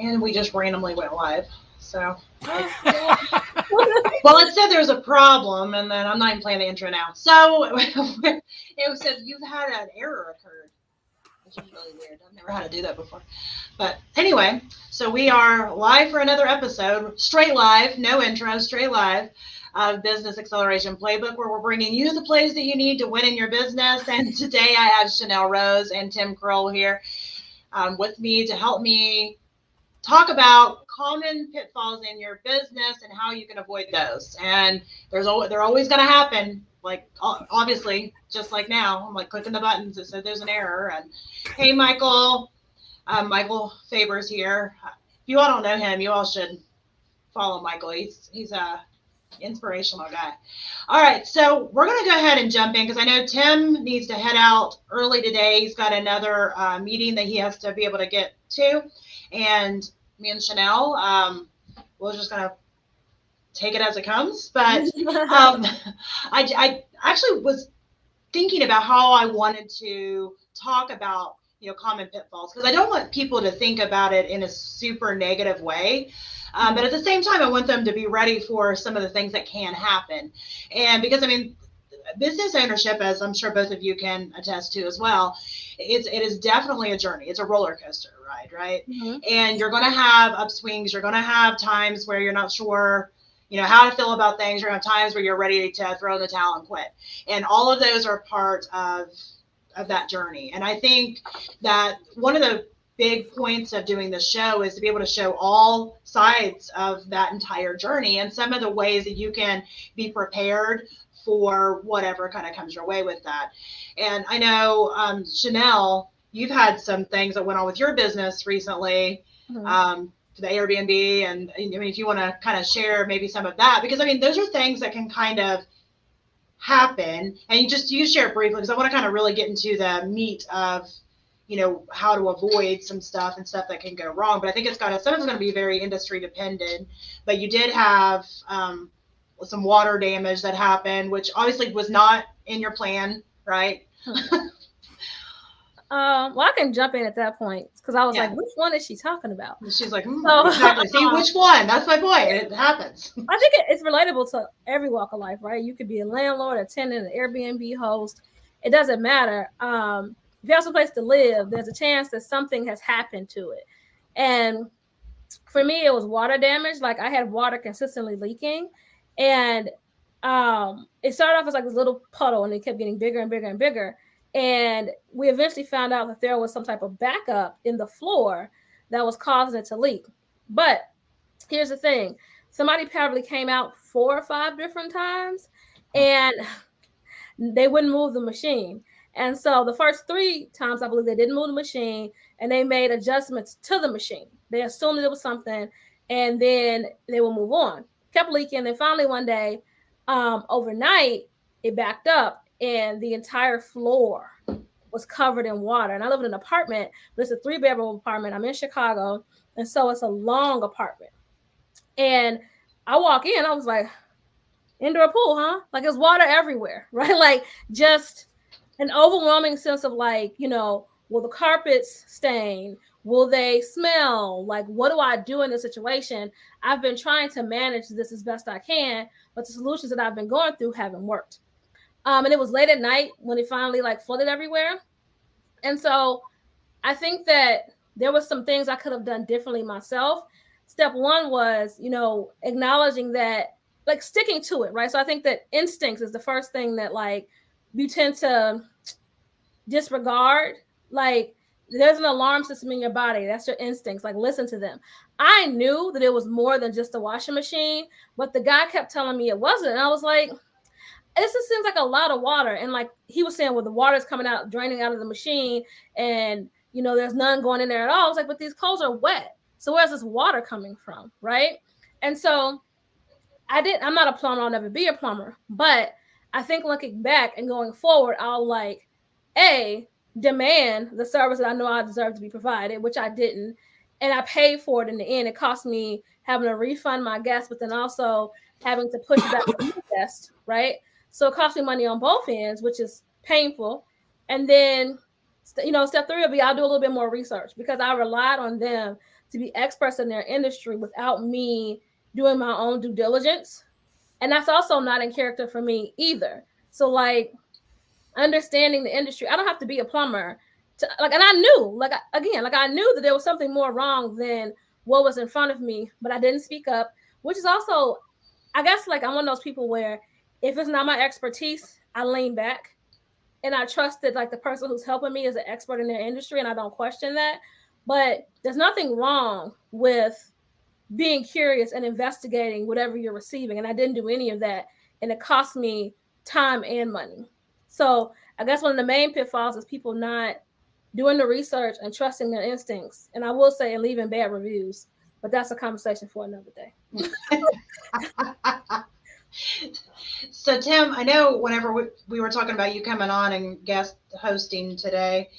And we just randomly went live. So, well, it said there's a problem, and then I'm not even playing the intro now. So it said you've had an error occurred, which is really weird. I've never had to do that before. But anyway, so we are live for another episode, straight live, no intro, straight live of Business Acceleration Playbook, where we're bringing you the plays that you need to win in your business. And today I have Chanel Rose and Tim Kroll here with me to help me talk about common pitfalls in your business and how you can avoid those. And they're always going to happen. Like, obviously, just like now, I'm like clicking the buttons that said there's an error. And hey, Michael Faber's here. If you all don't know him, you all should follow Michael. He's a inspirational guy. All right, so we're going to go ahead and jump in because I know Tim needs to head out early today. He's got another meeting that he has to be able to get to. And me and Chanel, we're just going to take it as it comes. But I actually was thinking about how I wanted to talk about, common pitfalls, because I don't want people to think about it in a super negative way. But at the same time, I want them to be ready for some of the things that can happen. And because, business ownership, as I'm sure both of you can attest to as well, it is definitely a journey. It's a roller coaster ride, right? Mm-hmm. And you're going to have upswings. You're going to have times where you're not sure, how to feel about things. You're going to have times where you're ready to throw in the towel and quit. And all of those are part of that journey. And I think that one of the big points of doing this show is to be able to show all sides of that entire journey and some of the ways that you can be prepared for whatever kind of comes your way with that. And I know, Chanel, you've had some things that went on with your business recently, mm-hmm. The Airbnb. And if you want to kind of share maybe some of that, because those are things that can kind of happen. And you share it briefly, because I want to kind of really get into the meat of how to avoid some stuff and stuff that can go wrong. But I think some of it's going to be very industry dependent. But you did have some water damage that happened, which obviously was not in your plan, right? Well, I can jump in at that point because I was like, which one is she talking about? And she's like, exactly. See, which one? That's my point. It happens. I think it's relatable to every walk of life, right? You could be a landlord, a tenant, an Airbnb host. It doesn't matter. If you have some place to live, there's a chance that something has happened to it. And for me, it was water damage. Like, I had water consistently leaking. And it started off as like this little puddle, and it kept getting bigger and bigger and bigger. And we eventually found out that there was some type of backup in the floor that was causing it to leak. But here's the thing. Somebody probably came out 4 or 5 different times, and they wouldn't move the machine. And so the first 3 times, I believe, they didn't move the machine, and they made adjustments to the machine. They assumed that it was something, and then they will move on. Kept leaking. And finally one day, overnight, it backed up, and the entire floor was covered in water. And I live in an apartment, but it's a 3-bedroom apartment. I'm in Chicago, and so it's a long apartment. And I walk in, I was like, indoor pool, huh? Like, there's water everywhere, right? Like, just an overwhelming sense of like, will the carpets stain? Will they smell? Like, what do I do in this situation? I've been trying to manage this as best I can, but the solutions that I've been going through haven't worked. And it was late at night when it finally flooded everywhere. And so I think that there was some things I could have done differently myself. Step 1 was, acknowledging that, sticking to it, right? So I think that instincts is the first thing that you tend to disregard. There's an alarm system in your body. That's your instincts. Listen to them. I knew that it was more than just a washing machine, but the guy kept telling me it wasn't. And I was like, this just seems like a lot of water. And he was saying, well, the water's coming out, draining out of the machine, and, there's none going in there at all. I was like, but these clothes are wet. So where's this water coming from, right? And so I'm not a plumber. I'll never be a plumber. But I think looking back and going forward, I'll demand the service that I know I deserve to be provided, which I didn't. And I paid for it in the end. It cost me having to refund my guests, but then also having to push back the guest, right? So it cost me money on both ends, which is painful. And then, step 3 will be I'll do a little bit more research, because I relied on them to be experts in their industry without me doing my own due diligence. And that's also not in character for me either. So like understanding the industry, I don't have to be a plumber to like, and I knew I knew that there was something more wrong than what was in front of me, but I didn't speak up, which is also, I guess, like I'm one of those people where if it's not my expertise, I lean back and I trust that like the person who's helping me is an expert in their industry and I don't question that. But there's nothing wrong with being curious and investigating whatever you're receiving. And I didn't do any of that. And it cost me time and money. So I guess one of the main pitfalls is people not doing the research and trusting their instincts. And I will say, and leaving bad reviews, but that's a conversation for another day. So Tim, I know whenever we were talking about you coming on and guest hosting today,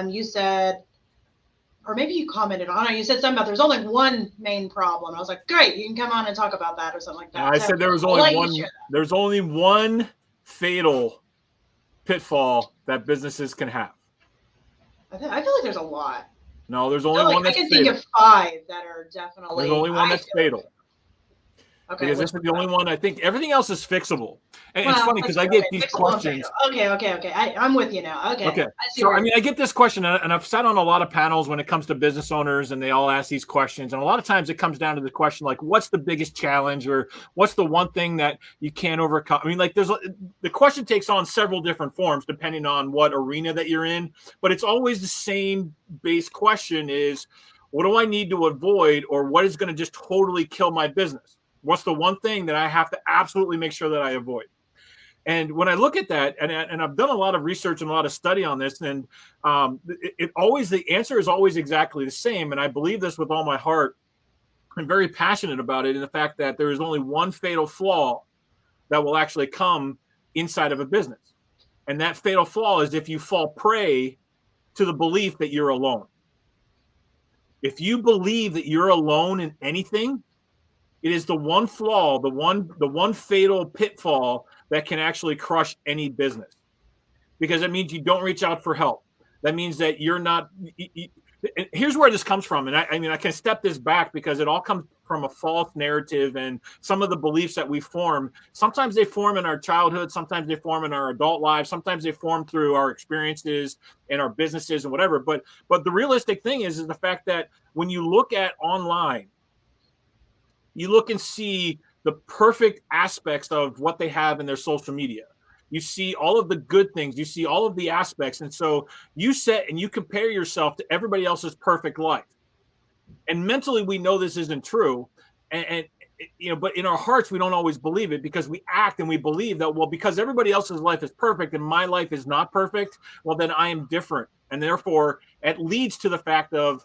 you said, or maybe you commented on it, you said something about there's only one main problem. I was like, great, you can come on and talk about that or something like that. I said there was only one. There's only one fatal pitfall that businesses can have. I feel like there's a lot. No, there's only one that's fatal. I can think of 5 that are definitely. There's only one that's fatal. Okay, because this is the only one. I think everything else is fixable. And it's funny because I get these questions. Okay. I'm with you now. Okay. So, I mean, I get this question, and I've sat on a lot of panels when it comes to business owners, and they all ask these questions. And a lot of times it comes down to the question, like, what's the biggest challenge, or what's the one thing that you can't overcome? I mean, like, the question takes on several different forms depending on what arena that you're in. But it's always the same base question is, what do I need to avoid, or what is going to just totally kill my business? What's the one thing that I have to absolutely make sure that I avoid? And when I look at that, and I've done a lot of research and a lot of study on this, and the answer is always exactly the same. And I believe this with all my heart. I'm very passionate about it in the fact that there is only one fatal flaw that will actually come inside of a business. And that fatal flaw is if you fall prey to the belief that you're alone. If you believe that you're alone in anything, it is the one flaw, the one fatal pitfall that can actually crush any business, because it means you don't reach out for help. That means that you're not. Here's where this comes from, and I mean I can step this back because it all comes from a false narrative and some of the beliefs that we form. Sometimes they form in our childhood, sometimes they form in our adult lives, sometimes they form through our experiences and our businesses and whatever. But the realistic thing is the fact that when you look at online, you look and see the perfect aspects of what they have in their social media. You see all of the good things. You see all of the aspects. And so you set and you compare yourself to everybody else's perfect life. And mentally, we know this isn't true. And but in our hearts, we don't always believe it because we act and we believe that, well, because everybody else's life is perfect and my life is not perfect, well, then I am different. And therefore, it leads to the fact of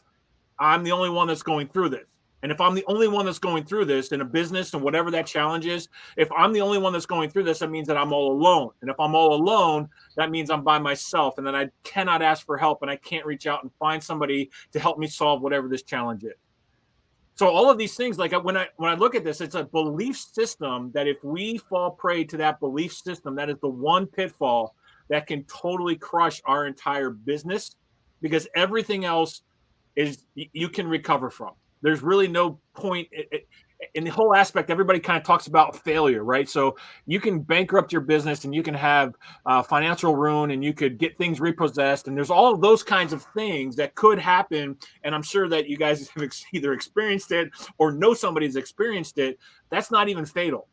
I'm the only one that's going through this. And if I'm the only one that's going through this in a business and whatever that challenge is, if I'm the only one that's going through this, that means that I'm all alone. And if I'm all alone, that means I'm by myself. And then I cannot ask for help and I can't reach out and find somebody to help me solve whatever this challenge is. So all of these things, like when I look at this, it's a belief system that if we fall prey to that belief system, that is the one pitfall that can totally crush our entire business, because everything else is you can recover from. There's really no point in the whole aspect. Everybody kind of talks about failure, right? So you can bankrupt your business and you can have financial ruin and you could get things repossessed. And there's all of those kinds of things that could happen. And I'm sure that you guys have either experienced it or know somebody's experienced it. That's not even fatal.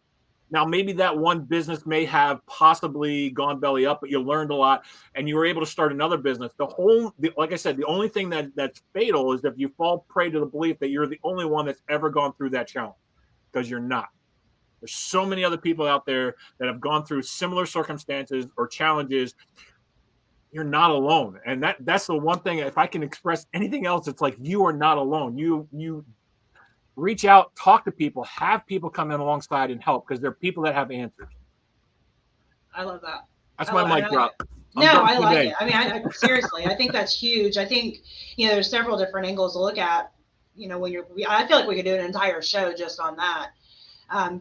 Now, maybe that one business may have possibly gone belly up, but you learned a lot and you were able to start another business. Like I said, the only thing that's fatal is if you fall prey to the belief that you're the only one that's ever gone through that challenge, because you're not. There's so many other people out there that have gone through similar circumstances or challenges. You're not alone. And that's the one thing. If I can express anything else, it's like you are not alone. You reach out, talk to people, have people come in alongside and help, because there are people that have answers. I love that. That's my mic drop. I like it. I mean, seriously, I think that's huge. I think, there's several different angles to look at, I feel like we could do an entire show just on that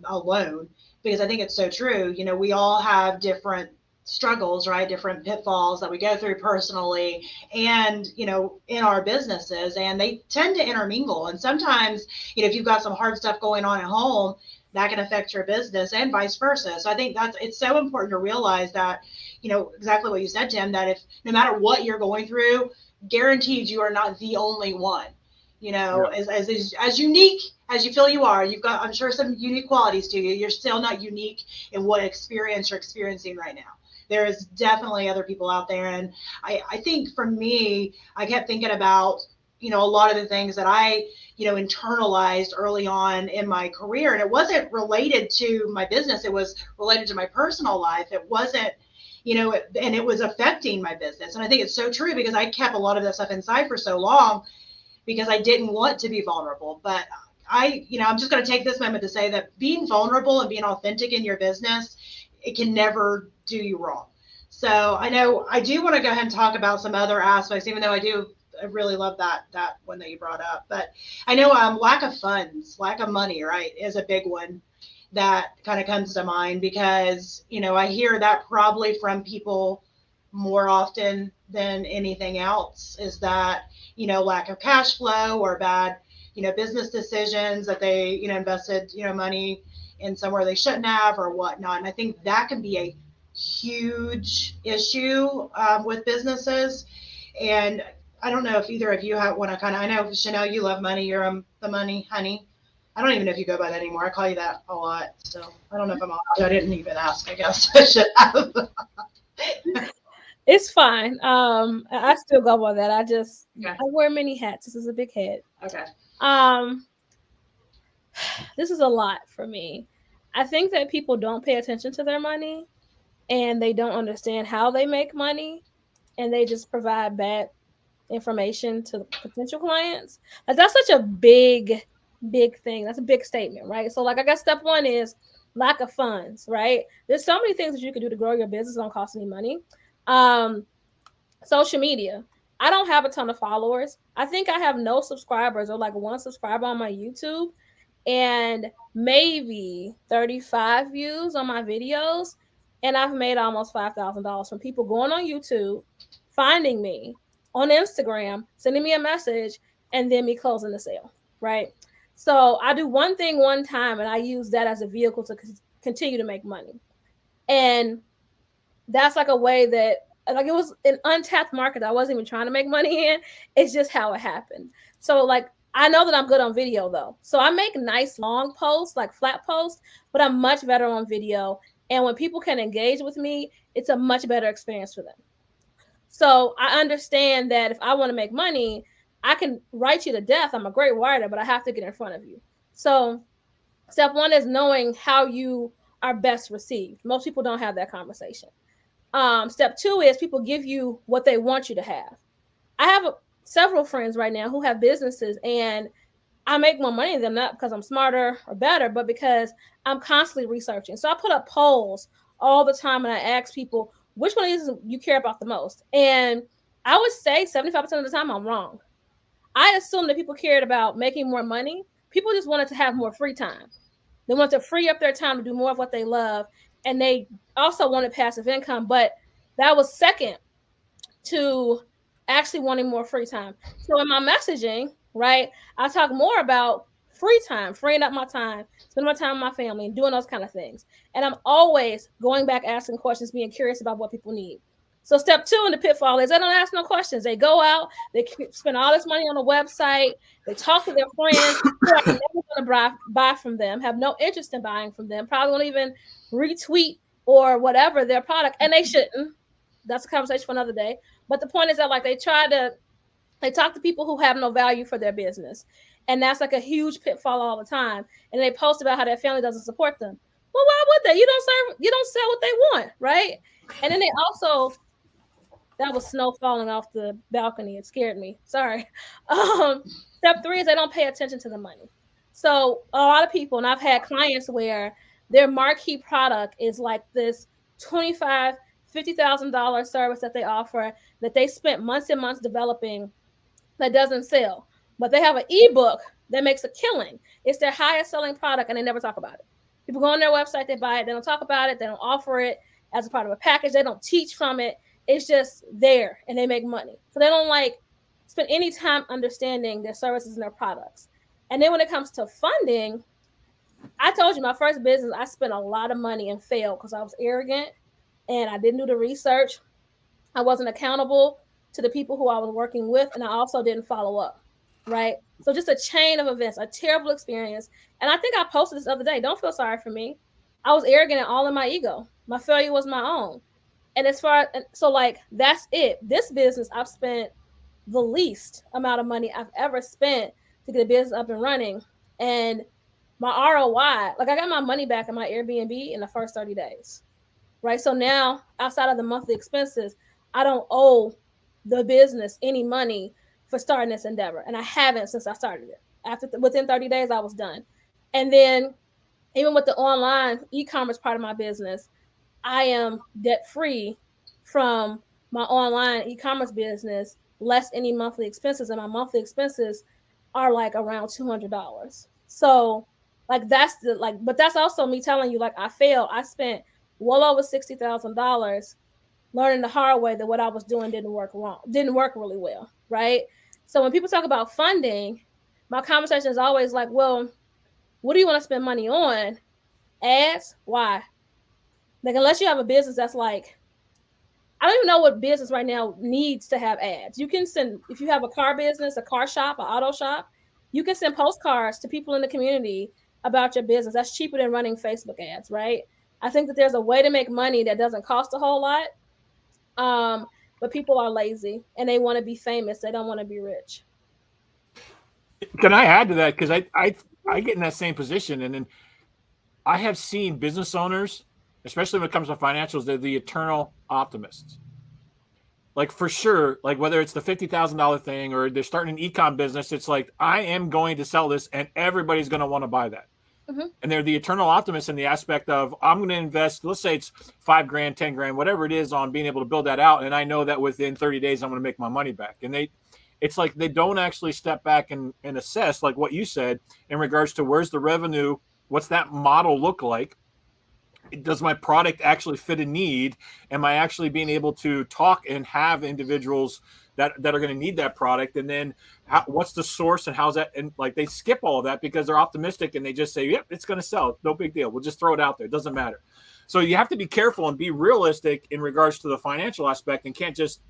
alone, because I think it's so true. We all have different struggles, right? Different pitfalls that we go through personally and, in our businesses, and they tend to intermingle. And sometimes, if you've got some hard stuff going on at home, that can affect your business and vice versa. So I think it's so important to realize that, exactly what you said, Tim, that if no matter what you're going through, guaranteed you are not the only one. As unique as you feel you are, you've got, I'm sure, some unique qualities to you. You're still not unique in what experience you're experiencing right now. There is definitely other people out there. And I think for me, I kept thinking about, a lot of the things that I, internalized early on in my career. And it wasn't related to my business. It was related to my personal life. It wasn't, and it was affecting my business. And I think it's so true because I kept a lot of that stuff inside for so long because I didn't want to be vulnerable. But I'm just going to take this moment to say that being vulnerable and being authentic in your business, it can never do you wrong. So I know I do want to go ahead and talk about some other aspects, even though I really love that one that you brought up. But I know lack of funds, lack of money, right, is a big one that kind of comes to mind because, I hear that probably from people more often than anything else is that, lack of cash flow or bad, business decisions that they, invested, money in somewhere they shouldn't have or whatnot. And I think that can be a huge issue with businesses. And I don't know if either of you want to I know, Chanel, you love money. You're the money honey. I don't even know if you go by that anymore. I call you that a lot. So I don't know if I'm allowed to. I didn't even ask. I guess I should have. It's fine. I still go by that. I wear many hats. This is a big head. Okay. This is a lot for me. I think that people don't pay attention to their money and they don't understand how they make money and they just provide bad information to the potential clients. Like that's such a big thing. That's a big statement, right? So like I guess step one is lack of funds, right? There's so many things that you can do to grow your business. Don't cost any money. Social media. I don't have a ton of followers. I think I have no subscribers or like one subscriber on my YouTube and maybe 35 views on my videos. And I've made almost $5,000 from people going on YouTube, finding me on Instagram, sending me a message, and then me closing the sale, right? So I do one thing one time and I use that as a vehicle to continue to make money. And that's like a way that like it was an untapped market that I wasn't even trying to make money in. It's just how it happened. So like I know that I'm good on video though. So I make nice long posts, like flat posts, but I'm much better on video. And when people can engage with me, it's a much better experience for them. So I understand that if I want to make money, I can write you to death. I'm a great writer, but I have to get in front of you. So step one is knowing how you are best received. Most people don't have that conversation. Step two is people give you what they want you to have. I have several friends right now who have businesses and I make more money than them, not because I'm smarter or better, but because I'm constantly researching. So I put up polls all the time and I ask people, which one of these you care about the most? And I would say 75% of the time I'm wrong. I assume that people cared about making more money. People just wanted to have more free time. They want to free up their time to do more of what they love. And they also wanted passive income, but that was second to actually wanting more free time. So in my messaging, right, I talk more about free time, freeing up my time, spending my time with my family and doing those kind of things. And I'm always going back, asking questions, being curious about what people need. So step two in the pitfall is they don't ask no questions. They go out, they spend all this money on a website, they talk to their friends who are never going to buy from them, have no interest in buying from them, probably won't even retweet or whatever their product, and they shouldn't. That's a conversation for another day. But the point is that like they talk to people who have no value for their business. And that's like a huge pitfall all the time. And they post about how their family doesn't support them. Well, why would they? You don't sell what they want, right? And then they also, that was snow falling off the balcony. It scared me. Sorry. Step three is they don't pay attention to the money. So a lot of people, and I've had clients where their marquee product is like this $25,000, $50,000 service that they offer that they spent months and months developing that doesn't sell. But they have an ebook that makes a killing. It's their highest selling product and they never talk about it. People go on their website, they buy it, they don't talk about it, they don't offer it. as a part of a package. They don't teach from it. It's just there and they make money. So they don't like spend any time understanding their services and their products. And then when it comes to funding, I told you my first business, I spent a lot of money and failed because I was arrogant and I didn't do the research. I wasn't accountable to the people who I was working with, and I also didn't follow up, right? So just a chain of events, a terrible experience. And I think I posted this the other day. Don't feel sorry for me. I was arrogant and all in my ego. My failure was my own. And so like, that's it. This business, I've spent the least amount of money I've ever spent to get a business up and running. And my ROI, like I got my money back in my Airbnb in the first 30 days, right? So now outside of the monthly expenses, I don't owe the business any money for starting this endeavor. And I haven't since I started it. Within 30 days, I was done. And then even with the online e-commerce part of my business, I am debt free from my online e-commerce business, less any monthly expenses. And my monthly expenses are like around $200. So like, but that's also me telling you, like, I failed. I spent well over $60,000 learning the hard way that what I was doing didn't work really well, right? So when people talk about funding, my conversation is always like, well, what do you want to spend money on? Ads? Why? Like, unless you have a business that's like, I don't even know what business right now needs to have ads. You can send, if you have a car business, a car shop, an auto shop, you can send postcards to people in the community about your business. That's cheaper than running Facebook ads, right? I think that there's a way to make money that doesn't cost a whole lot. But people are lazy and they want to be famous. They don't want to be rich. Can I add to that? Because I get in that same position. And then I have seen business owners, especially when it comes to financials, they're the eternal optimists. Like, for sure, like whether it's the $50,000 thing or they're starting an e-com business, it's like, I am going to sell this and everybody's going to want to buy that. Mm-hmm. And they're the eternal optimist in the aspect of, I'm going to invest, let's say it's $5,000, $10,000, whatever it is, on being able to build that out. And I know that within 30 days, I'm going to make my money back. And it's like, they don't actually step back and assess, like what you said, in regards to where's the revenue, what's that model look like? Does my product actually fit a need? Am I actually being able to talk and have individuals that are going to need that product? And then what's the source and how's that? And like, they skip all of that because they're optimistic and they just say, yep, it's going to sell. No big deal. We'll just throw it out there. It doesn't matter. So you have to be careful and be realistic in regards to the financial aspect, and can't just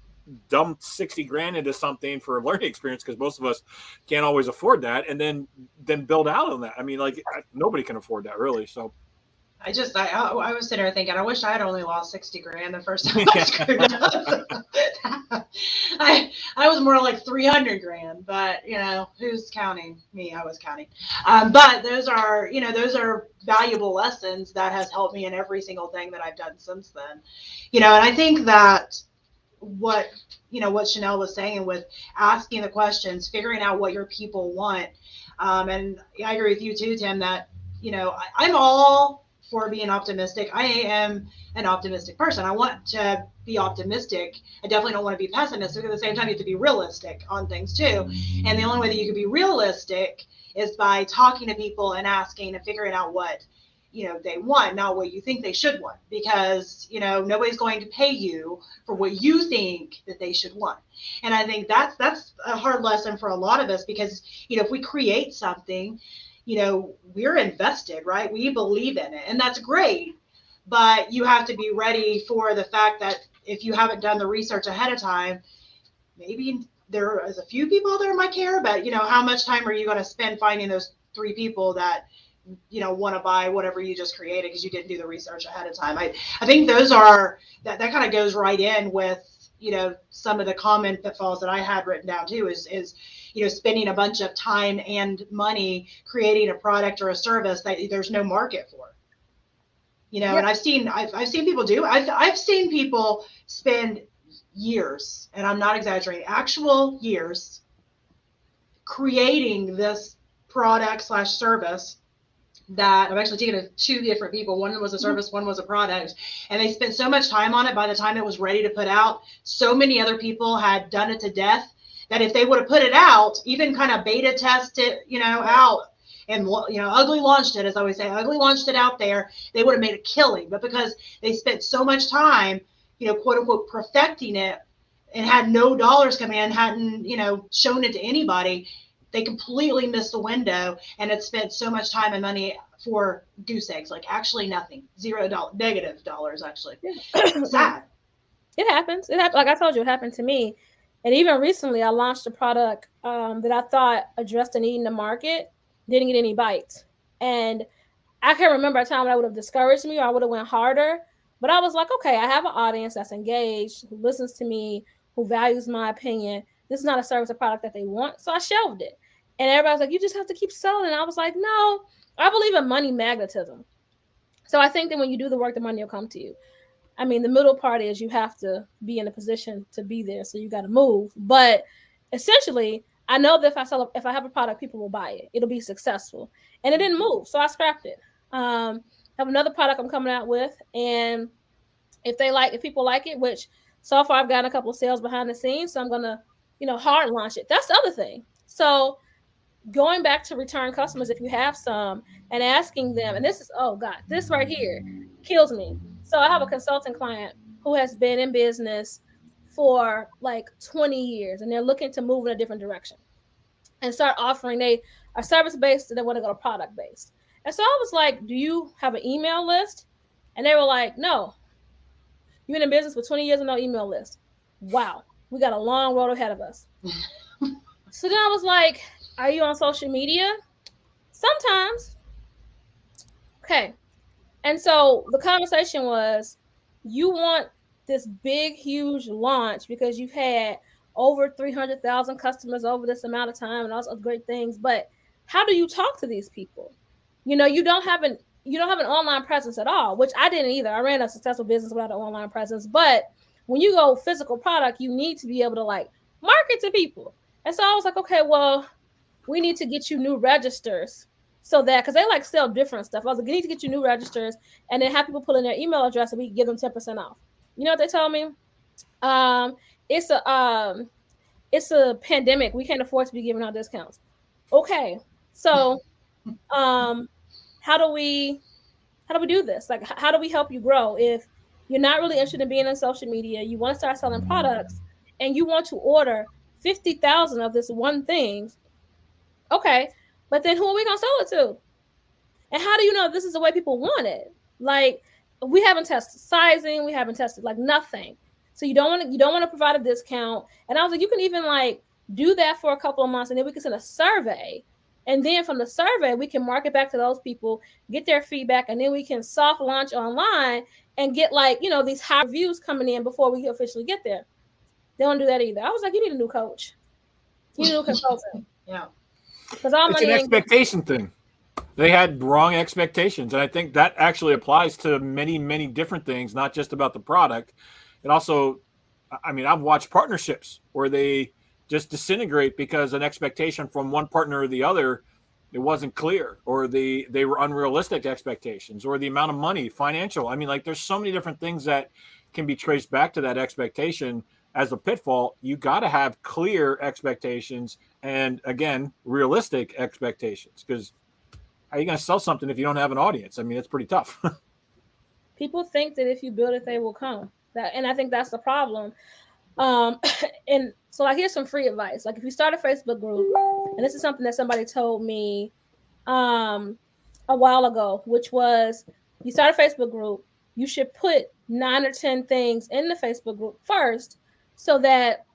dump $60,000 into something for a learning experience, because most of us can't always afford that, and then build out on that. I mean, like, nobody can afford that, really. So I was sitting there thinking, I wish I had only lost $60,000 the first time I screwed up. I was more like $300,000, but you know, who's counting me? I was counting. But those are valuable lessons that has helped me in every single thing that I've done since then. You know, and I think that what Chanel was saying with asking the questions, figuring out what your people want. And I agree with you too, Tim, that, you know, I'm all for being optimistic. I am an optimistic person. I want to be optimistic. I definitely don't want to be pessimistic. At the same time, you have to be realistic on things too. And the only way that you can be realistic is by talking to people and asking and figuring out what, you know, they want, not what you think they should want, because, you know, nobody's going to pay you for what you think that they should want. And I think that's a hard lesson for a lot of us, because, you know, if we create something, you know, we're invested, right? We believe in it, and that's great. But you have to be ready for the fact that if you haven't done the research ahead of time, maybe there is a few people there might care, but, you know, how much time are you going to spend finding those 3 people that, you know, want to buy whatever you just created because you didn't do the research ahead of time? I think those are, that kind of goes right in with, you know, some of the common pitfalls that I had written down too, is, you know, spending a bunch of time and money creating a product or a service that there's no market for. You know, and I've seen people do. I've seen people spend years, and I'm not exaggerating, actual years, creating this product / service that I've actually taken to 2 different people. One was a service, one was a product, and they spent so much time on it. By the time it was ready to put out, so many other people had done it to death that if they would have put it out, even kind of beta test it, you know, out, and ugly launched it, as I always say, ugly launched it out there, they would have made a killing. But because they spent so much time, quote unquote, perfecting it, and had no dollars come in, hadn't, shown it to anybody, they completely missed the window and had spent so much time and money for goose eggs, like actually nothing, $0, negative dollars, actually. Sad. It happens. It happened. Like I told you, it happened to me. And even recently, I launched a product that I thought addressed a need in the market, didn't get any bites. And I can't remember a time that would have discouraged me or I would have went harder. But I was like, okay, I have an audience that's engaged, who listens to me, who values my opinion. This is not a service or product that they want. So I shelved it. And everybody's like, you just have to keep selling. And I was like, no, I believe in money magnetism. So I think that when you do the work, the money will come to you. I mean, the middle part is you have to be in a position to be there. So you got to move. But essentially, I know that if I have a product, people will buy it. It'll be successful. And it didn't move. So I scrapped it. I have another product I'm coming out with. And if people like it, which so far I've gotten a couple of sales behind the scenes. So I'm going to, hard launch it. That's the other thing. So going back to return customers, if you have some, and asking them, and this is, oh God, this right here kills me. So I have a consulting client who has been in business for like 20 years, and they're looking to move in a different direction and start offering, they are service-based and they want to go to product-based. And so I was like, do you have an email list? And they were like, no. You've been in business for 20 years and no email list. Wow. We got a long road ahead of us. So then I was like, are you on social media? Sometimes. Okay. And so the conversation was, you want this big, huge launch because you've had over 300,000 customers over this amount of time and all those great things. But how do you talk to these people? You don't have an online presence at all, which I didn't either. I ran a successful business without an online presence. But when you go physical product, you need to be able to like market to people. And so I was like, okay, well, we need to get you new registers so that, because they like sell different stuff. I was like, we need to get you new registers and then have people put in their email address and we can give them 10% off. You know what they told me? It's a pandemic. We can't afford to be giving out discounts. Okay. So, how do we do this? Like, how do we help you grow? If you're not really interested in being on social media, you want to start selling products and you want to order 50,000 of this one thing. Okay. But then who are we going to sell it to? And how do you know this is the way people want it? Like, we haven't tested sizing. We haven't tested like nothing. So you don't want to provide a discount. And I was like, you can even like do that for a couple of months and then we can send a survey. And then from the survey, we can market back to those people, get their feedback, and then we can soft launch online and get like, these high reviews coming in before we officially get there. They don't do that either. I was like, you need a new coach. You need a new consultant. Yeah. Because all it's money an expectation thing. They had wrong expectations. And I think that actually applies to many, many different things, not just about the product. And also, I mean, I've watched partnerships where they just disintegrate because an expectation from one partner or the other, it wasn't clear, or they were unrealistic expectations, or the amount of money, financial. I mean, like there's so many different things that can be traced back to that expectation as a pitfall. You got to have clear expectations and, again, realistic expectations, because how are you going to sell something if you don't have an audience? I mean, it's pretty tough. People think that if you build it, they will come. And I think that's the problem. And so like, here's some free advice. Like if you start a Facebook group, and this is something that somebody told me a while ago, which was, you start a Facebook group, you should put 9 or 10 things in the Facebook group first so that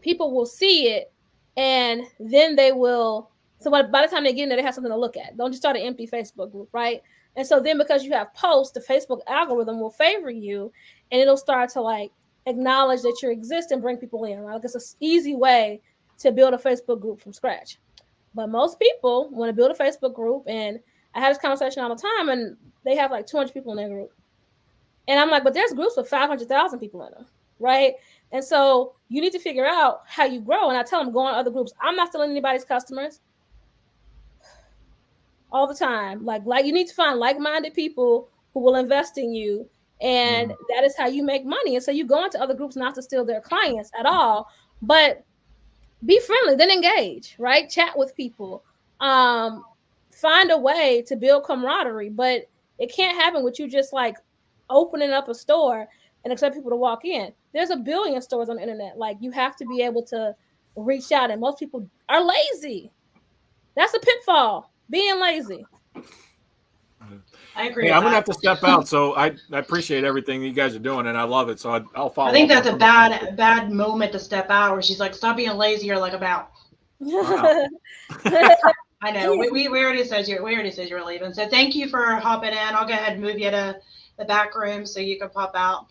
people will see it, and then they will, so by the time they get in there, they have something to look at. Don't just start an empty Facebook group, right? And so then because you have posts, the Facebook algorithm will favor you, and it'll start to like acknowledge that you exist and bring people in, right? Like it's an easy way to build a Facebook group from scratch. But most people want to build a Facebook group, and I have this conversation all the time, and they have like 200 people in their group. And I'm like, but there's groups with 500,000 people in them, right? And so you need to figure out how you grow. And I tell them, go on other groups. I'm not stealing anybody's customers all the time. Like you need to find like-minded people who will invest in you. And that is how you make money. And so you go into other groups not to steal their clients at all, but be friendly, then engage, right? Chat with people. find a way to build camaraderie, but it can't happen with you just like opening up a store and expect people to walk in. There's a billion stores on the internet. Like, you have to be able to reach out, and most people are lazy. That's a pitfall, being lazy. I agree. Hey, with I'm gonna that. have to step out. So I appreciate everything you guys are doing, and I love it. So I'll follow. I think up that's a on bad moment to step out, where she's like, "Stop being lazy." You're like, "About." Wow. I know. We already said you were leaving. So thank you for hopping in. I'll go ahead and move you to the back room so you can pop out.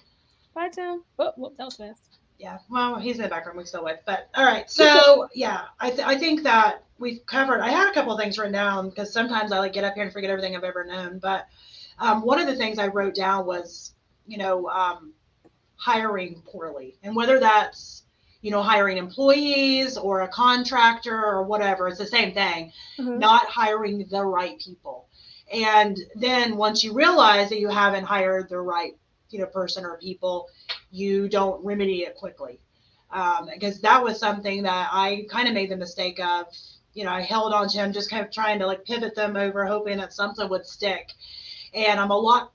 Bye, Tim. Oh, that was fast. Yeah. Well, he's in the back room. We still with. But all right. So yeah, I think that we've covered. I had a couple of things written down because sometimes I like get up here and forget everything I've ever known. But one of the things I wrote down was, hiring poorly, and whether that's hiring employees or a contractor or whatever, it's the same thing. Mm-hmm. Not hiring the right people. And then once you realize that you haven't hired the right person or people, you don't remedy it quickly, because that was something that I kind of made the mistake of. I held on to them, just kind of trying to like pivot them over, hoping that something would stick. And I'm a lot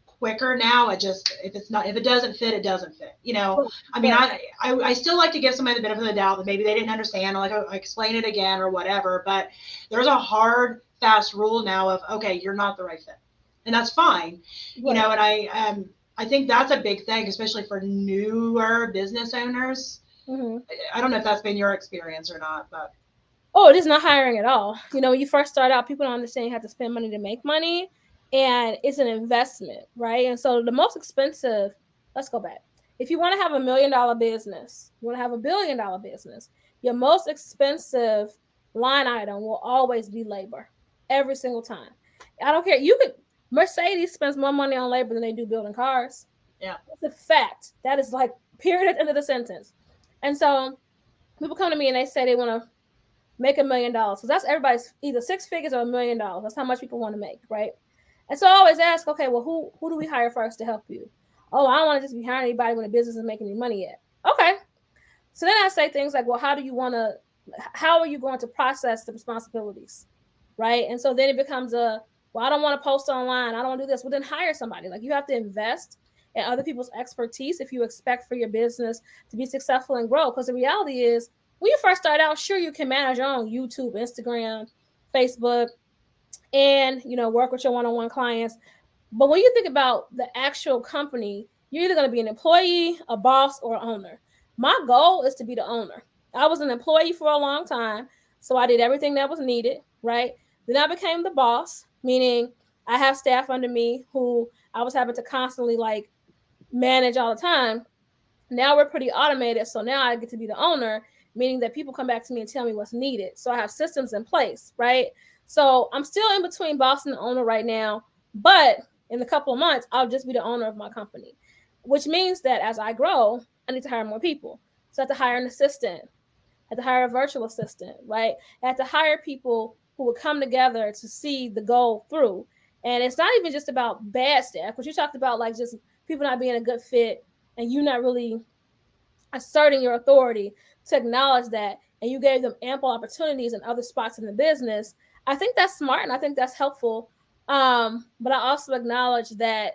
quicker now. If it doesn't fit, it doesn't fit. I mean, I still like to give somebody the benefit of the doubt that maybe they didn't understand, or like I explain it again or whatever. But there's a hard, fast rule now of, okay, you're not the right fit, and that's fine. Right. And I think that's a big thing, especially for newer business owners. Mm-hmm. I don't know if that's been your experience or not, but. Oh, it is not hiring at all. When you first start out, people don't understand you have to spend money to make money, and it's an investment, right? And so the most expensive, let's go back. If you want to have $1 million business, you want to have $1 billion business, your most expensive line item will always be labor, every single time. I don't care. Mercedes spends more money on labor than they do building cars. Yeah. It's a fact. That is like period at the end of the sentence. And so people come to me and they say they want to make $1 million. So that's everybody's either 6 figures or $1 million. That's how much people want to make, right? And so I always ask, okay, well, who do we hire first to help you? Oh, I don't want to just be hiring anybody when the business isn't making any money yet. Okay. So then I say things like, well, how are you going to process the responsibilities? Right. And so then it becomes well, I don't want to post online. I don't want to do this. Well, then hire somebody. Like, you have to invest in other people's expertise if you expect for your business to be successful and grow. Because the reality is, when you first start out, sure, you can manage your own YouTube, Instagram, Facebook, and, work with your one-on-one clients. But when you think about the actual company, you're either going to be an employee, a boss, or an owner. My goal is to be the owner. I was an employee for a long time, so I did everything that was needed, right? Then I became the boss, meaning I have staff under me who I was having to constantly like manage all the time. Now we're pretty automated, so now I get to be the owner, meaning that people come back to me and tell me what's needed. So I have systems in place, right? So I'm still in between boss and owner right now, but in a couple of months, I'll just be the owner of my company, which means that as I grow, I need to hire more people. So I have to hire an assistant, I have to hire a virtual assistant, right? I have to hire people who will come together to see the goal through. And it's not even just about bad staff, because you talked about like just people not being a good fit and you not really asserting your authority to acknowledge that, and you gave them ample opportunities in other spots in the business. I think that's smart, and I think that's helpful. But I also acknowledge that,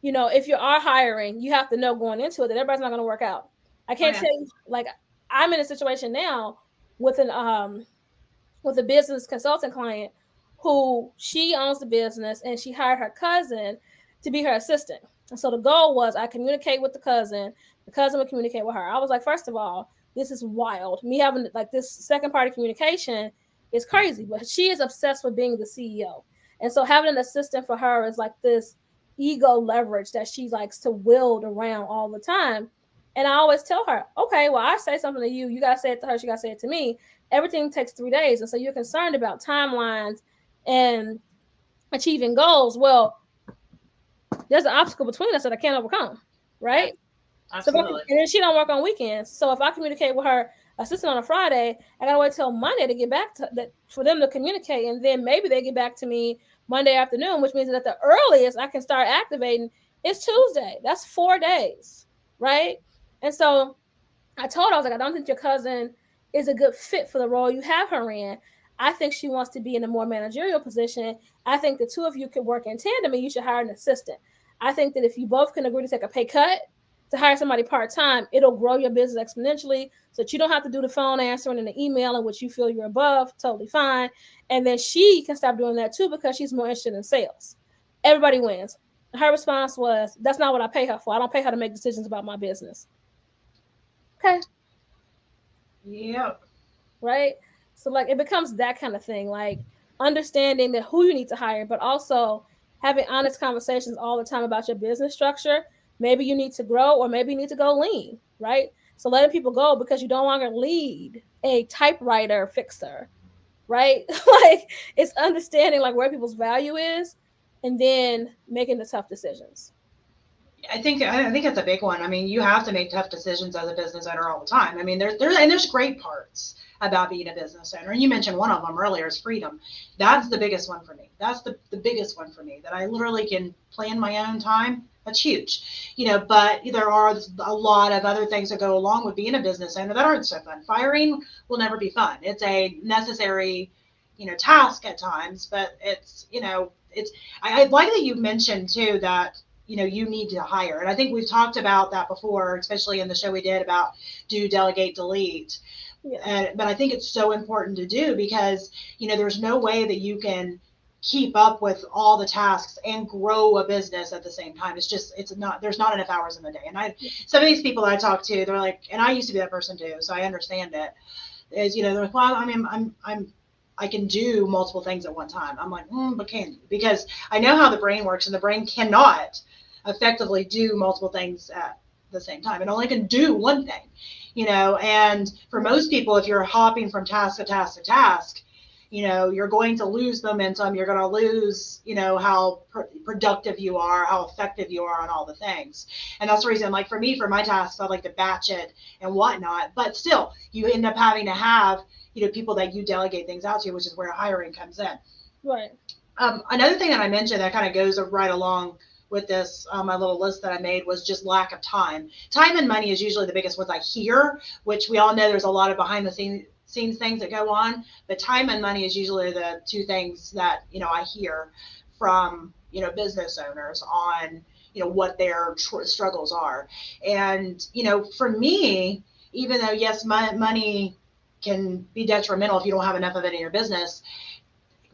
if you are hiring, you have to know going into it that everybody's not going to work out. I can't tell you, like, I'm in a situation now with a business consultant client who she owns the business, and she hired her cousin to be her assistant. And so the goal was I communicate with the cousin would communicate with her. I was like, first of all, this is wild. Me having like this second party communication is crazy, but she is obsessed with being the CEO. And so having an assistant for her is like this ego leverage that she likes to wield around all the time. And I always tell her, okay, well, I say something to you, you got to say it to her, she got to say it to me. Everything takes 3 days. And so you're concerned about timelines and achieving goals. Well, there's an obstacle between us that I can't overcome, right? Absolutely. And then she don't work on weekends. So if I communicate with her assistant on a Friday, I gotta wait till Monday to get back to that for them to communicate, and then maybe they get back to me Monday afternoon, which means that the earliest I can start activating is Tuesday. That's 4 days, right? And so I told her, I was like, I don't think your cousin is a good fit for the role you have her in. I think she wants to be in a more managerial position. I think the two of you could work in tandem and you should hire an assistant. I think that if you both can agree to take a pay cut to hire somebody part-time, it'll grow your business exponentially so that you don't have to do the phone answering and the email in which you feel you're above. Totally fine. And then she can stop doing that too because she's more interested in sales. Everybody wins. Her response was, that's not what I pay her for. I don't pay her to make decisions about my business. Okay. Yep. Right? So like it becomes that kind of thing, like understanding that who you need to hire, but also having honest conversations all the time about your business structure. Maybe you need to grow or maybe you need to go lean, right? So letting people go because you no longer lead a typewriter fixer, right? Like it's understanding like where people's value is and then making the tough decisions. I think that's a big one. I mean, you have to make tough decisions as a business owner all the time. I mean, there's great parts about being a business owner. And you mentioned one of them earlier is freedom. That's the biggest one for me. That's the biggest one for me, that I literally can plan my own time. That's huge, but there are a lot of other things that go along with being a business owner that aren't so fun. Firing will never be fun. It's a necessary, task at times, but I like that you mentioned too that you need to hire. And I think we've talked about that before, especially in the show we did about do, delegate, delete. Yeah. But I think it's so important to do because, there's no way that you can keep up with all the tasks and grow a business at the same time. There's not enough hours in the day. And some of these people that I talk to, they're like, and I used to be that person too, so I understand it, is, they're like, well, I mean, I can do multiple things at one time. I'm like, but can you? Because I know how the brain works, and the brain cannot effectively do multiple things at the same time. It only can do one thing, and for most people, if you're hopping from task to task to task, you're going to lose momentum. You're going to lose, how productive you are, how effective you are on all the things. And that's the reason, like for me, for my tasks, I like to batch it and whatnot, but still you end up having to have, people that you delegate things out to, which is where hiring comes in. Right. Another thing that I mentioned that kind of goes right along with this, my little list that I made, was just lack of time. Time and money is usually the biggest ones I hear, which we all know there's a lot of behind the scenes things that go on, but time and money is usually the two things that, I hear from, business owners on, what their struggles are. And, for me, even though, yes, money can be detrimental if you don't have enough of it in your business,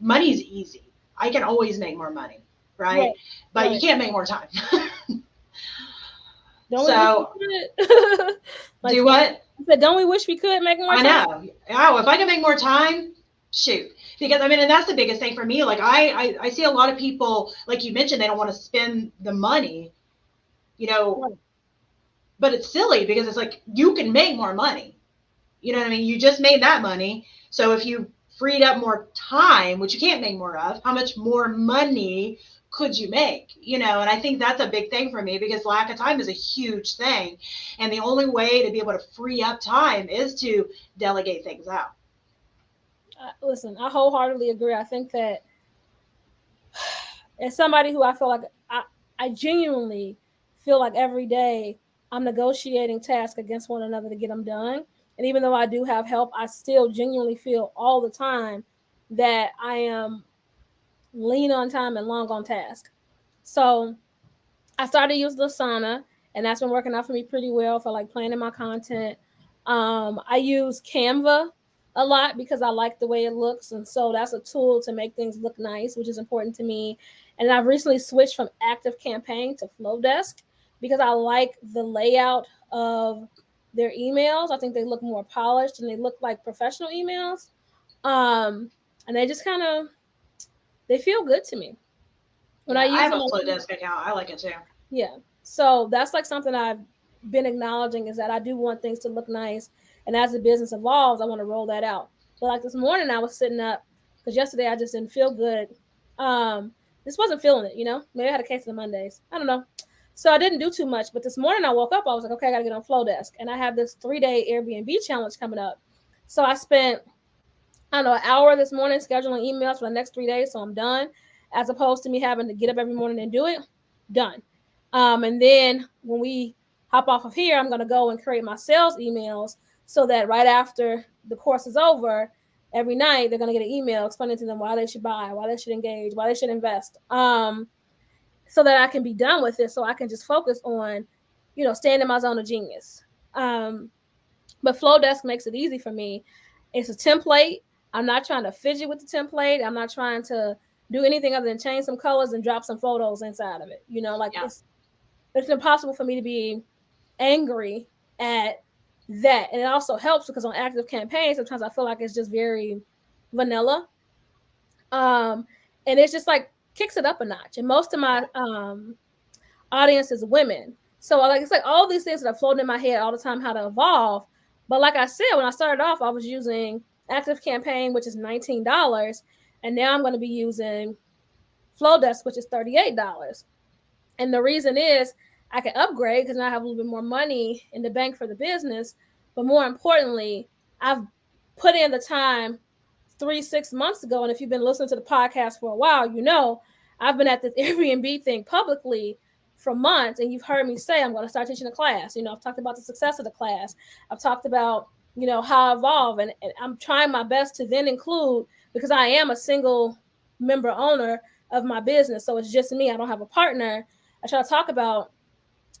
money's easy. I can always make more money. Right. But right. You can't make more time. So like, do what? But don't we wish we could make more time? I know. Oh, if I can make more time, shoot. Because and that's the biggest thing for me. Like I see a lot of people, like you mentioned, they don't want to spend the money, right. But it's silly because it's like you can make more money. You know what I mean? You just made that money. So if you freed up more time, which you can't make more of, how much more money could you make? And I think that's a big thing for me because lack of time is a huge thing. And the only way to be able to free up time is to delegate things out. Listen, I wholeheartedly agree. I think that as somebody who I feel like I genuinely feel like every day I'm negotiating tasks against one another to get them done. And even though I do have help, I still genuinely feel all the time that I am lean on time and long on task. So I started to use Asana, and that's been working out for me pretty well for like planning my content. I use Canva a lot because I like the way it looks. And so that's a tool to make things look nice, which is important to me. And I've recently switched from ActiveCampaign to Flowdesk because I like the layout of their emails. I think they look more polished and they look like professional emails. And they just kind of, they feel good to me. When I have a Flowdesk account, I like it too. Yeah. So that's like something I've been acknowledging is that I do want things to look nice. And as the business evolves, I want to roll that out. But like this morning, I was sitting up because yesterday I just didn't feel good. Just wasn't feeling it, Maybe I had a case of the Mondays. I don't know. So I didn't do too much. But this morning I woke up, I was like, okay, I got to get on Flowdesk. And I have this 3-day Airbnb challenge coming up. So I spent, an hour this morning scheduling emails for the next 3 days. So I'm done, as opposed to me having to get up every morning and do it. Done. And then when we hop off of here, I'm going to go and create my sales emails so that right after the course is over, every night they're going to get an email explaining to them why they should buy, why they should engage, why they should invest, so that I can be done with it, so I can just focus on, staying in my zone of genius. But Flowdesk makes it easy for me. It's a template. I'm not trying to fidget with the template. I'm not trying to do anything other than change some colors and drop some photos inside of it. It's impossible for me to be angry at that. And it also helps because on active campaigns, sometimes I feel like it's just very vanilla. And it's just like kicks it up a notch. And most of my audience is women. So like it's like all these things that are floating in my head all the time, how to evolve. But like I said, when I started off, I was using Active Campaign, which is $19. And now I'm going to be using Flowdesk, which is $38. And the reason is I can upgrade because now I have a little bit more money in the bank for the business. But more importantly, I've put in the time 3-6 months ago. And if you've been listening to the podcast for a while, I've been at this Airbnb thing publicly for months. And you've heard me say, I'm going to start teaching a class. I've talked about the success of the class. I've talked about, how I evolve. And I'm trying my best to then include, because I am a single member owner of my business. So it's just me. I don't have a partner. I try to talk about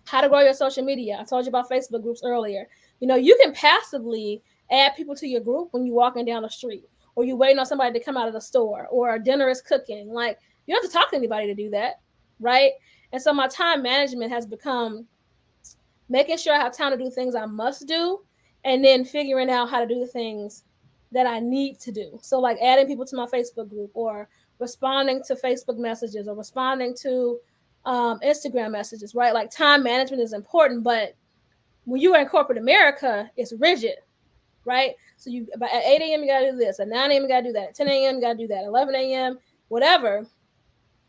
how to grow your social media. I told you about Facebook groups earlier. You can passively add people to your group when you're walking down the street, or you're waiting on somebody to come out of the store, or dinner is cooking. Like, you don't have to talk to anybody to do that, right? And so my time management has become making sure I have time to do things I must do, and then figuring out how to do the things that I need to do. So like adding people to my Facebook group, or responding to Facebook messages, or responding to Instagram messages, right? Like time management is important, but when you are in corporate America, it's rigid, right? So at 8 a.m. you got to do this, at 9 a.m. you got to do that, at 10 a.m. you got to do that, 11 a.m., whatever.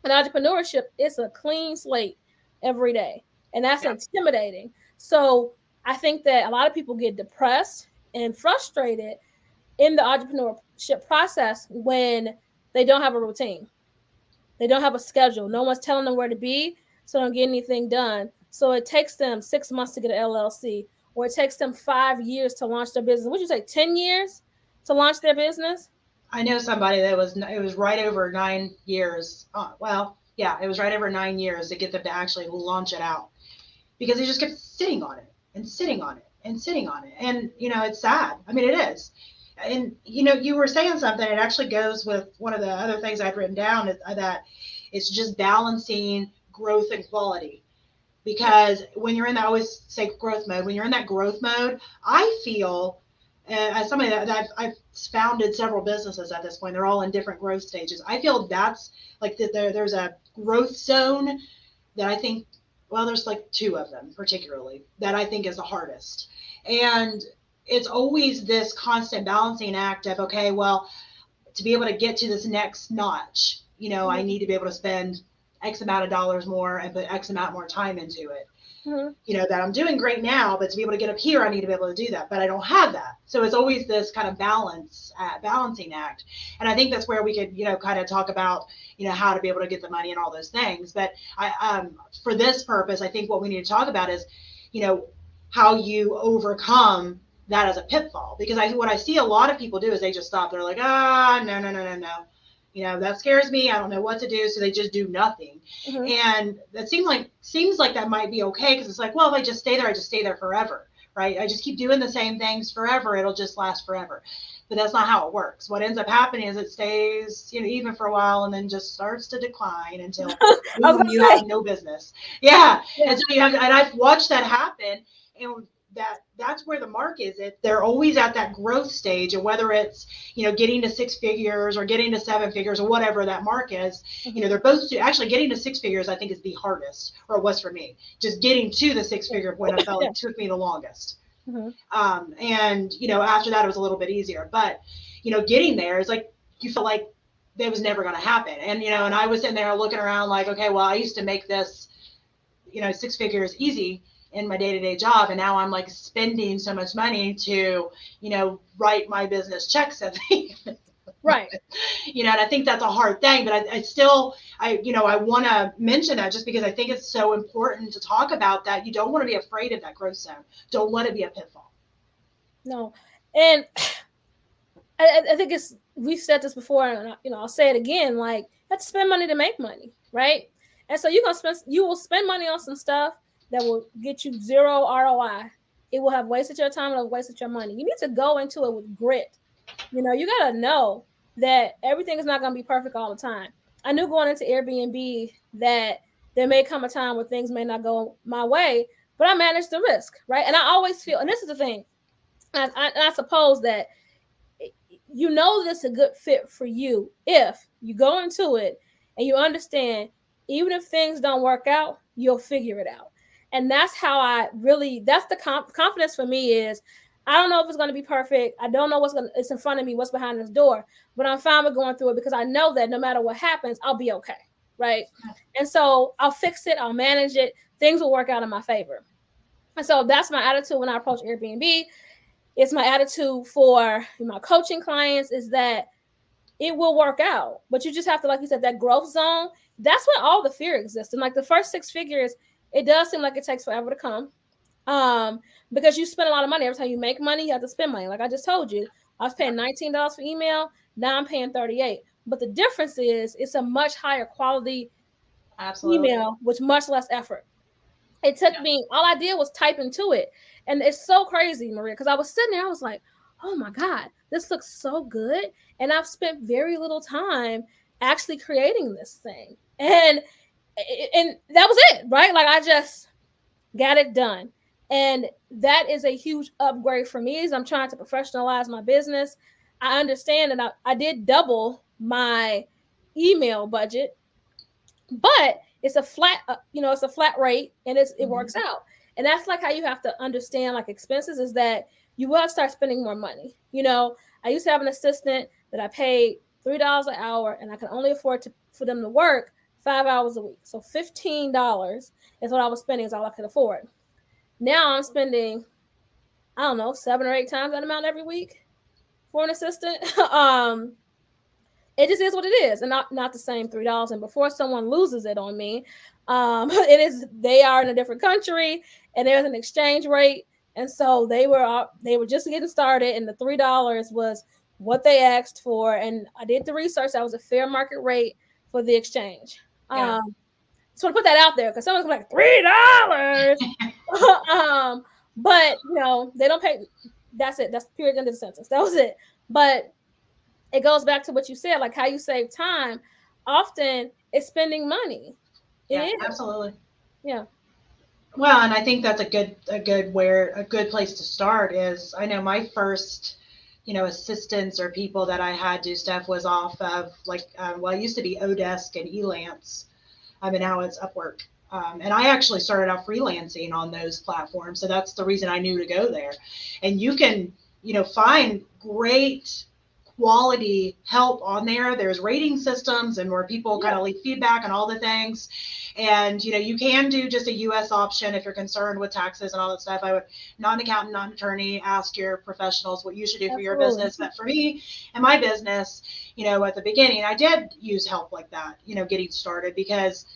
In entrepreneurship, it's a clean slate every day, and that's intimidating. So I think that a lot of people get depressed and frustrated in the entrepreneurship process when they don't have a routine. They don't have a schedule. No one's telling them where to be, so they don't get anything done. So it takes them 6 months to get an LLC, or it takes them 5 years to launch their business. Would you say 10 years to launch their business? I know somebody that it was right over 9 years. It was right over 9 years to get them to actually launch it out, because they just kept sitting on it and sitting on it and sitting on it. And, it's sad. I mean, it is. And, you were saying something, it actually goes with one of the other things I've written down, that it's just balancing growth and quality. Because when you're in that, I always say growth mode, when you're in that growth mode, I feel, as somebody that I've founded several businesses at this point, they're all in different growth stages. I feel that's like there's a growth zone that I think, there's like 2 of them particularly that I think is the hardest. And it's always this constant balancing act of, okay, well, to be able to get to this next notch, I need to be able to spend X amount of dollars more and put X amount more time into it. That I'm doing great now, but to be able to get up here, I need to be able to do that, but I don't have that. So it's always this kind of balancing act. And I think that's where we could, kind of talk about, how to be able to get the money and all those things. But for this purpose, I think what we need to talk about is, how you overcome that as a pitfall. Because what I see a lot of people do is they just stop. They're like, no. That scares me. I don't know what to do. So they just do nothing. And that seems like that might be okay. Because it's like, well, if I just stay there, I just stay there forever, right? I just keep doing the same things forever. It'll just last forever. But that's not how it works. What ends up happening is it stays, even for a while, and then just starts to decline until you have no business. Yeah. And so and I've watched that happen. And that's where the mark is. They're always at that growth stage, and whether it's getting to 6 figures or getting to 7 figures or whatever that mark is, they're both actually getting to 6 figures. I think is the hardest, or it was for me. Just getting to the 6-figure point, I felt it took me the longest. And after that it was a little bit easier. But getting there is like you feel like that was never going to happen. And and I was sitting there looking around like, okay, well, I used to make this 6 figures easy in my day-to-day job, and now I'm like spending so much money to write my business checks at the right. And I think that's a hard thing, but I still want to mention that just because I think it's so important to talk about that. You don't want to be afraid of that growth zone. Don't let it be a pitfall. No. And I think we've said this before, and I'll say it again. Like, you have to spend money to make money, right? And so you will spend money on some stuff that will get you zero ROI. It will have wasted your time and have wasted your money. You need to go into it with grit. You gotta know that everything is not gonna be perfect all the time. I knew going into Airbnb that there may come a time where things may not go my way, but I managed the risk, right? And I always feel, and this is the thing, I suppose that this is a good fit for you if you go into it and you understand, even if things don't work out, you'll figure it out. And that's how that's the confidence for me is, I don't know if it's going to be perfect. I don't know it's in front of me, what's behind this door, but I'm fine with going through it because I know that no matter what happens, I'll be okay. Right. And so I'll fix it. I'll manage it. Things will work out in my favor. And so that's my attitude when I approach Airbnb. It's my attitude for my coaching clients, is that it will work out, but you just have to, like you said, that growth zone. That's when all the fear exists. And like the first 6 figures, it does seem like it takes forever to come. Because you spend a lot of money. Every time you make money, you have to spend money. Like I just told you, I was paying $19 for email. Now I'm paying $38. But the difference is it's a much higher quality email with much less effort. It took me, all I did was type into it. And it's so crazy, Maria, because I was sitting there, I was like, oh my God, this looks so good. And I've spent very little time actually creating this thing. And that was it, right? Like I just got it done. And that is a huge upgrade for me as I'm trying to professionalize my business. I understand that I did double my email budget, but it's a flat, it's a flat rate, and it works out. And that's like how you have to understand like expenses, is that you will start spending more money. I used to have an assistant that I paid $3 an hour, and I could only afford for them to work 5 hours a week. So $15 is what I was spending, is all I could afford. Now I'm spending, I don't know, 7 or 8 times that amount every week for an assistant. It just is what it is, and not the same $3. And before someone loses it on me, they are in a different country, and there's an exchange rate, and so they were just getting started, and the $3 was what they asked for. And I did the research; that was a fair market rate for the exchange. Yeah. So I put that out there because someone's like $3. But they don't pay. That's it. That's period, end of the sentence. That was it. But it goes back to what you said, like how you save time. Often it's spending money. Yeah, absolutely. Yeah. Well, and I think that's a good place to start is, I know my first, assistants or people that I had do stuff was off of it used to be Odesk and Elance. And now it's Upwork. And I actually started out freelancing on those platforms. So that's the reason I knew to go there. And you can, find great quality help on there. There's rating systems and where people kind of leave feedback and all the things. And, you can do just a US option if you're concerned with taxes and all that stuff. I would, not an accountant, not an attorney, ask your professionals what you should do for your business. But for me and my business, at the beginning, I did use help like that, getting started, because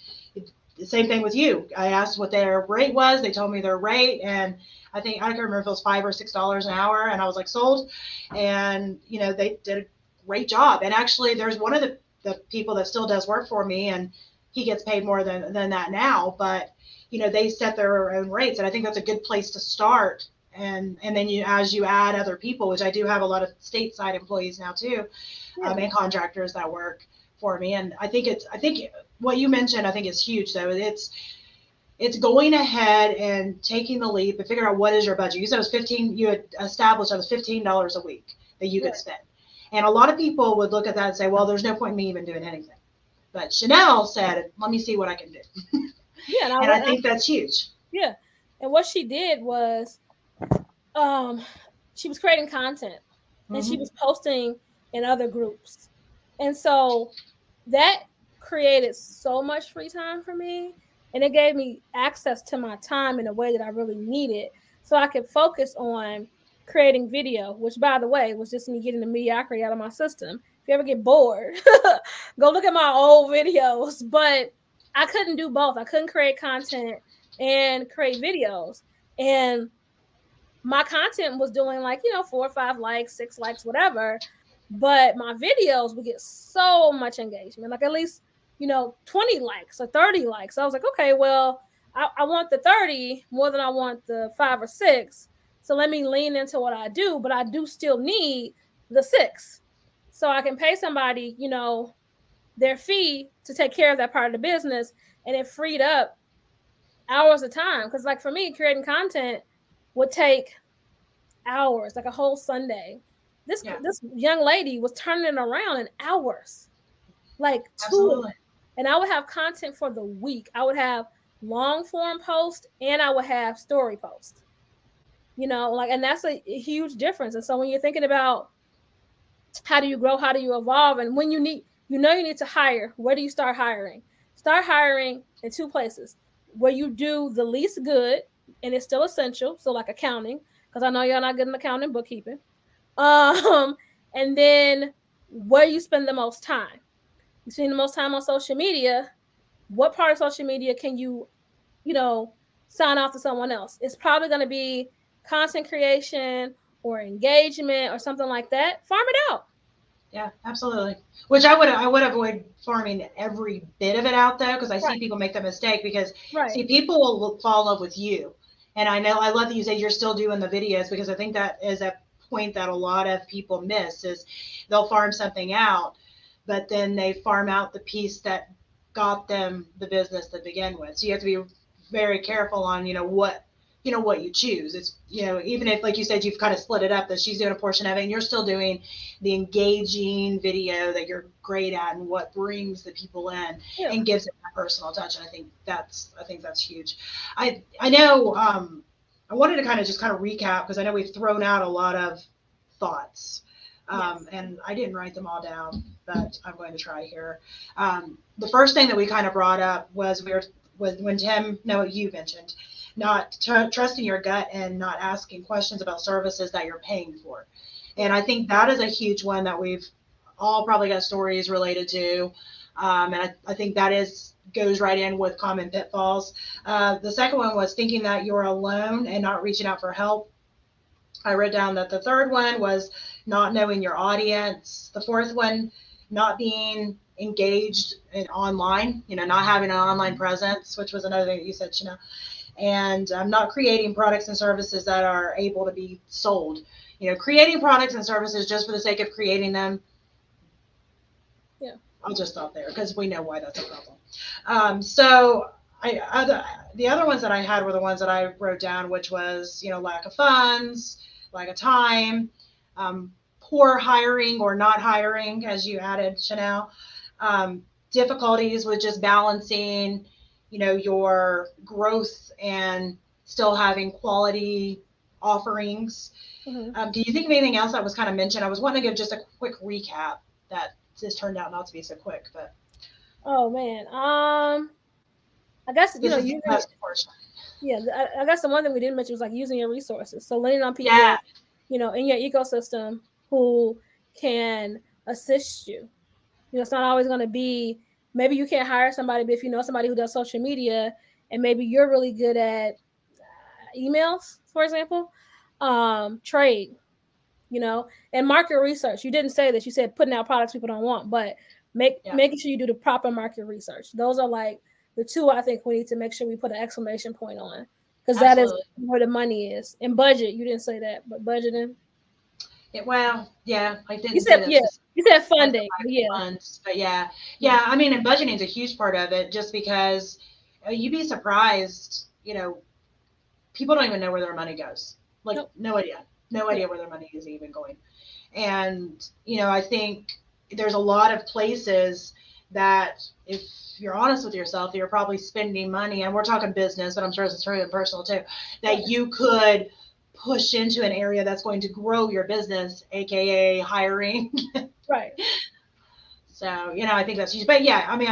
the same thing with you. I asked what their rate was. They told me their rate, and I can't remember if it was $5 or $6 an hour, and I was like, sold. And they did a great job. And actually, there's one of the people that still does work for me, and he gets paid more than that now. But they set their own rates, and I think that's a good place to start. And then as you add other people, which I do have a lot of stateside employees now too, and contractors that work for me. And I think what you mentioned, I think is huge though. It's going ahead and taking the leap and figure out what is your budget. You said it was 15, you had established it was $15 a week that you could spend. And a lot of people would look at that and say, well, there's no point in me even doing anything. But Chanel said, let me see what I can do. Yeah. And I think that's huge. Yeah. And what she did was, she was creating content and she was posting in other groups. And so that created so much free time for me, and it gave me access to my time in a way that I really needed, so I could focus on creating video, which, by the way, was just me getting the mediocrity out of my system. If you ever get bored, go look at my old videos. But I couldn't do both. I couldn't create content and create videos. And my content was doing 4 or 5 likes, 6 likes, whatever. but my videos would get so much engagement, like at least, 20 likes or 30 likes. So I was like, okay, well, I want the 30 more than I want the 5 or 6. So let me lean into what I do, but I do still need the 6. So I can pay somebody, their fee to take care of that part of the business. And it freed up hours of time. Because like for me, creating content would take hours, like a whole Sunday. This young lady was turning it around in hours, like 2. Absolutely. And I would have content for the week. I would have long form post and I would have story post, and that's a huge difference. And so when you're thinking about how do you grow, how do you evolve, and when you need to hire, where do you start hiring? Start hiring in 2 places: where you do the least good and it's still essential, so like accounting, because I know you're not good in accounting, bookkeeping, and then where you spend the most time. You spend the most time on social media. What part of social media can you sign off to someone else? It's probably going to be content creation or engagement or something like that. Farm it out. Yeah, absolutely. Which I would avoid farming every bit of it out though, because I see people make that mistake because see, people will fall in love with you. And I love that you say you're still doing the videos, because I think that is a point that a lot of people miss, is they'll farm something out, but then they farm out the piece that got them the business to begin with. So you have to be very careful on, what you choose. It's, even if, like you said, you've kind of split it up, that she's doing a portion of it and you're still doing the engaging video that you're great at and what brings the people in and gives it that personal touch. And I think that's huge. I know, I wanted to kind of recap, because I know we've thrown out a lot of thoughts. And I didn't write them all down, but I'm going to try here. The first thing that we kind of brought up was when Tim, you mentioned not trusting your gut and not asking questions about services that you're paying for. And I think that is a huge one that we've all probably got stories related to. And I think that goes right in with common pitfalls. The second one was thinking that you're alone and not reaching out for help. I wrote down that the third one was not knowing your audience. The fourth one, not being engaged online, not having an online presence, which was another thing that you said, Chanel. And not creating products and services that are able to be sold. Creating products and services just for the sake of creating them. Yeah, I'll just stop there, because we know why that's a problem. So the other ones that I had were the ones that I wrote down, which was, lack of funds, lack of time, poor hiring or not hiring, as you added, Chanel, difficulties with just balancing, your growth and still having quality offerings. Mm-hmm. Do you think of anything else that was kind of mentioned? I was wanting to give just a quick recap that this turned out not to be so quick, but. Oh man. I guess, I guess the one thing we didn't mention was like using your resources. So leaning on people, in your ecosystem who can assist you. It's not always going to be, maybe you can't hire somebody, but if you know somebody who does social media and maybe you're really good at emails, for example, trade, and market research. You didn't say this. You said putting out products people don't want, but making sure you do the proper market research. Those are like the 2 I think we need to make sure we put an exclamation point on, because that is where the money is. And budget, you didn't say that, but budgeting. I didn't. You said you said funding. Funds, but I mean, and budgeting is a huge part of it, just because you'd be surprised. People don't even know where their money goes. Like no idea where their money is even going. And I think there's a lot of places that, if you're honest with yourself, you're probably spending money, and we're talking business, but I'm sure it's true and personal too, that you could push into an area that's going to grow your business, aka hiring. Right. So, I think that's huge. But I mean,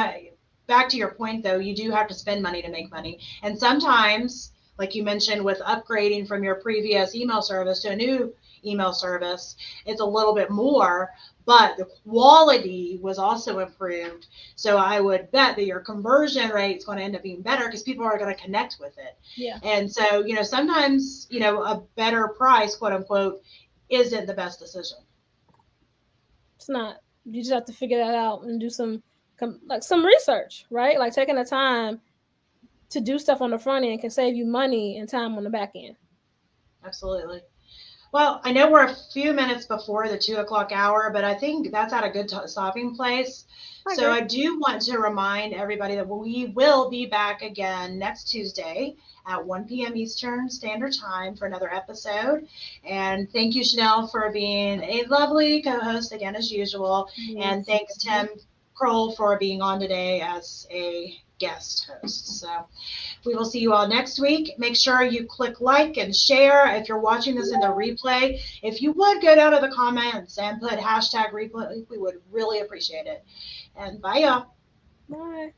back to your point though, you do have to spend money to make money. And sometimes, like you mentioned, with upgrading from your previous email service to a new email service, it's a little bit more, but the quality was also improved. So I would bet that your conversion rate is going to end up being better, because people are going to connect with it. Yeah. And so, sometimes, a better price, quote unquote, isn't the best decision. It's not. You just have to figure that out and do some research, right? Like taking the time to do stuff on the front end can save you money and time on the back end. Absolutely. Well, I know we're a few minutes before the 2:00 hour, but I think that's at a good stopping place. So I do want to remind everybody that we will be back again next Tuesday at 1 p.m. Eastern Standard Time for another episode. And thank you, Chanel, for being a lovely co-host again, as usual. Yes. And thanks, Tim Kroll, for being on today as a guest host. So we will see you all next week. Make sure you click like and share. If you're watching this in the replay, if you would go down to the comments and put #replay, we would really appreciate it. And bye, y'all. Bye.